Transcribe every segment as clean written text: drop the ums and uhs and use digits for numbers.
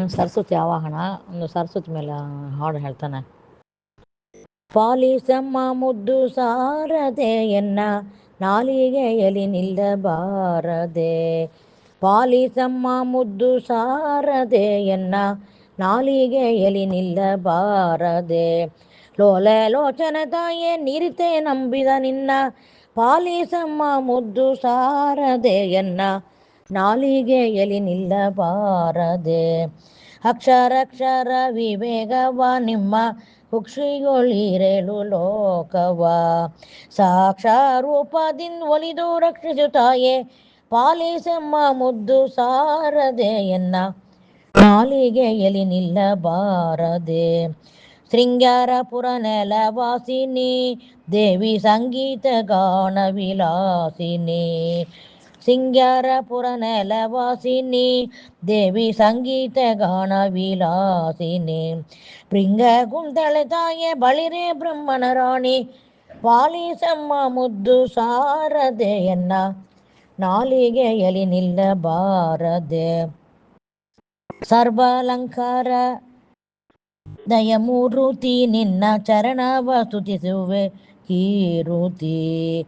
ಸರಸ್ವತಿ ಆವಾಹನ, ಒಂದು ಸರಸ್ವತಿ ಮೇಲೆ ಹಾಡು ಹೇಳ್ತಾನೆ. ಪಾಲಿಸಮ್ಮ ಮುದ್ದು ಸಾರದೆಯನ್ನ ನಾಲಿಗೆಯಲಿ ನಿಲ್ಲಬಾರದೆ. ಪಾಲಿಸಮ್ಮ ಮುದ್ದು ಸಾರದೆಯನ್ನ ನಾಲಿಗೆಯಲಿ ನಿಲ್ಲಬಾರದೆ. ಲೋಲೆ ಲೋಚನ ತಾಯೇ ನಿರಿತೆ ನಂಬಿದ ನಿನ್ನ ಪಾಲಿಸಮ್ಮ ಮುದ್ದು ಸಾರದೆಯನ್ನ ನಾಲಿಗೆಯಲಿ ನಿಲ್ಲಬಾರದೆ. ಅಕ್ಷರಕ್ಷರ ವಿವೇಗವ ನಿಮ್ಮ ಹುಕ್ಷಿಗೊಳಿರೆಳು ಲೋಕವ ಸಾಕ್ಷಾರೂಪದಿಂದ ಒಲಿದು ರಕ್ಷಿಸುತ್ತಾಯೇ ಪಾಲಿಸಮ್ಮ ಮುದ್ದು ಸಾರದೆಯನ್ನ ನಾಲಿಗೆಯಲಿ ನಿಲ್ಲಬಾರದೆ. ಶೃಂಗಾರಪುರ ನೆಲವಾಸಿನಿ ದೇವಿ ಸಂಗೀತ ಗಾನ ವಿಲಾಸಿನಿ. ಶೃಂಗಾರಪುರ ನೆಲವಾಸಿನಿ ದೇವಿ ಸಂಗೀತ ಗಾನ ವಿಲಾಸಿನಿ. ಭೃಂಗ ಕುಂತಳೆ ತಾಯೇ ಬಳಿರೆ ಬ್ರಹ್ಮನ ರಾಣಿ ಪಾಲಿಸಮ್ಮ ಮುದ್ದು ಸಾರದೆಯನ್ನ ನಾಲಿಗೆಯಲಿ ನಿಲ್ಲಬಾರದೆ. ಸರ್ವಾಲಂಕಾರ ದಯಮೂರುತಿ ನಿನ್ನ ಚರಣವ ಸ್ತುತಿಸುವೆ ಕೀರುತಿ.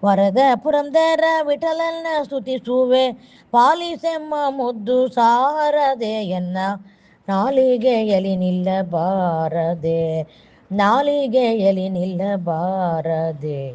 ವರದ ಪುರಂದರ ವಿಠಲನ ಸ್ತುತಿಸುವೆ ಪಾಲಿಸೆಮ್ಮ ಮುದ್ದು ಸಾರದೆಯನ್ನ ನಾಲಿಗೆಯಲಿ ನಿಲ್ಲಬಾರದೆ. ನಾಲಿಗೆಯಲಿ ನಿಲ್ಲಬಾರದೆ.